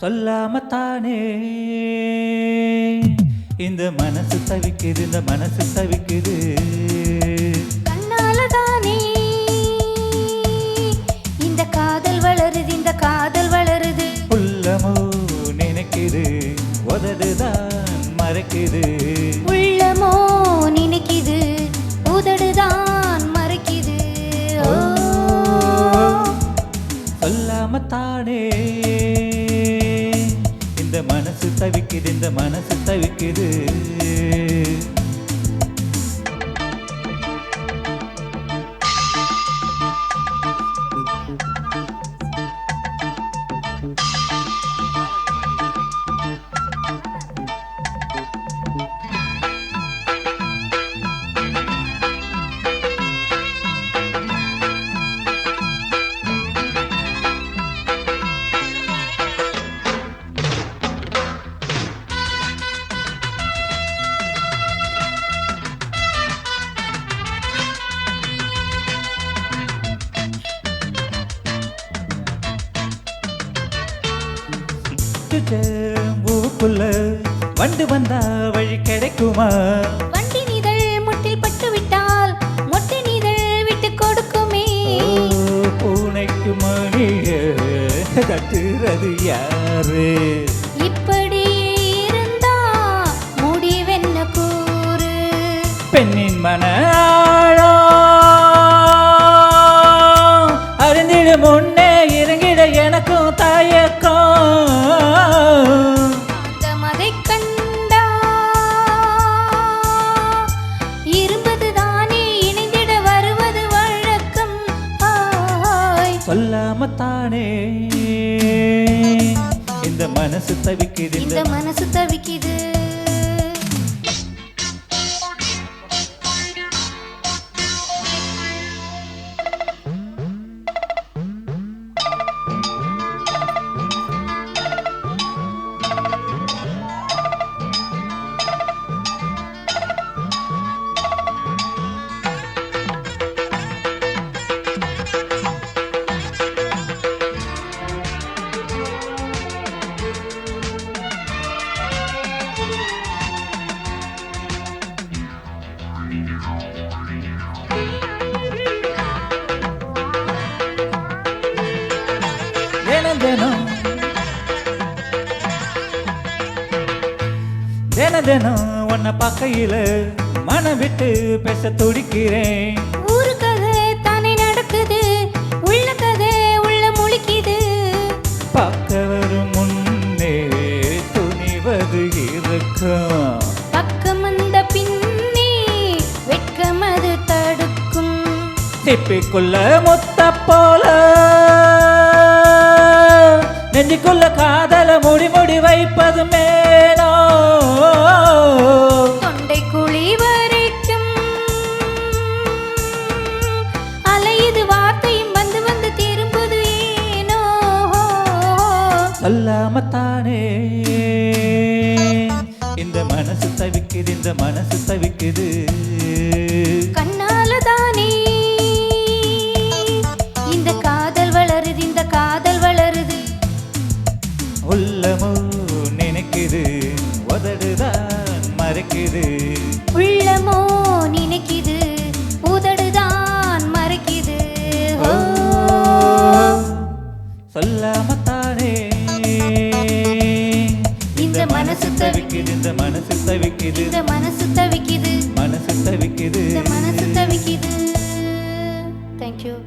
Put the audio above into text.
சொல்லாமத்தானே இந்த மனசு தவிக்குது, இந்த மனசு தவிக்குது. கண்ணால தானே இந்த காதல் வளருது, இந்த காதல் வளருது. உள்ளமோ நினைக்குது, உதடுதான் மறைக்குது. உள்ளமோ நினைக்குது, உதடுதான் மறைக்குது. சொல்லாமத்தானே இந்த மனசு தவிக்குது, இந்த மனசு தவிக்குது. பூக்குள்ள வண்டு வந்தா வழி கிடைக்குமா? வண்டி நீதல் முட்டில் பட்டு விட்டால் மொட்டை நீதல் விட்டு கொடுக்குமே. பூனைக்கு மணிய கட்டுறது யாரு? இப்படி இருந்தா முடிவென்ன கூறு? பெண்ணின் மன அறிந்திட முன்னே இறங்கிட எனக்கும் தயக்கம். அதை கண்டா இருப்பது தானே இணைந்திட வருவது வழக்கம். சொல்லாமத்தானே இந்த மனசு தவிக்குது, இந்த மனசு தவிக்குது. தினம் தினம் உன்னை பார்க்கையில மனம் விட்டு பேச துடிக்கிறேன். ஊரு கதை தானே நடக்குது, உள்ள கதை உள்ள முழிக்குது. பார்க்க வரும் முன்னே துணிவது இருக்கும், பக்கம் வந்த பின்னே வெட்கம் அது தடுக்கும். சிப்பிக்குள்ள முத்த போல நெஞ்சுக்குள்ள காதல முடி முடி வைப்பது மேலோ. தொண்டை குழி வரைக்கும் அலையுது, வார்த்தையும் வந்து வந்து திரும்புது ஏனோ. சொல்லாமத்தானே இந்த மனசு தவிக்குது, இந்த மனசு தவிக்குது. கண்ணால தானே இந்த காதல் வளருது, இந்த காதல் வளருது. உள்ளமோ நினைக்குது, உதடுதான் மறைக்குது. உள்ளமோ நினைக்குது, உதடுதான் மறைக்குது. சொல்லாமத்தானே இந்த மனசு தவிக்குது, இந்த மனசு தவிக்குது, இந்த மனசு தவிக்குது, மனசு தவிக்குது, இந்த மனசு தவிக்குது. Thank you.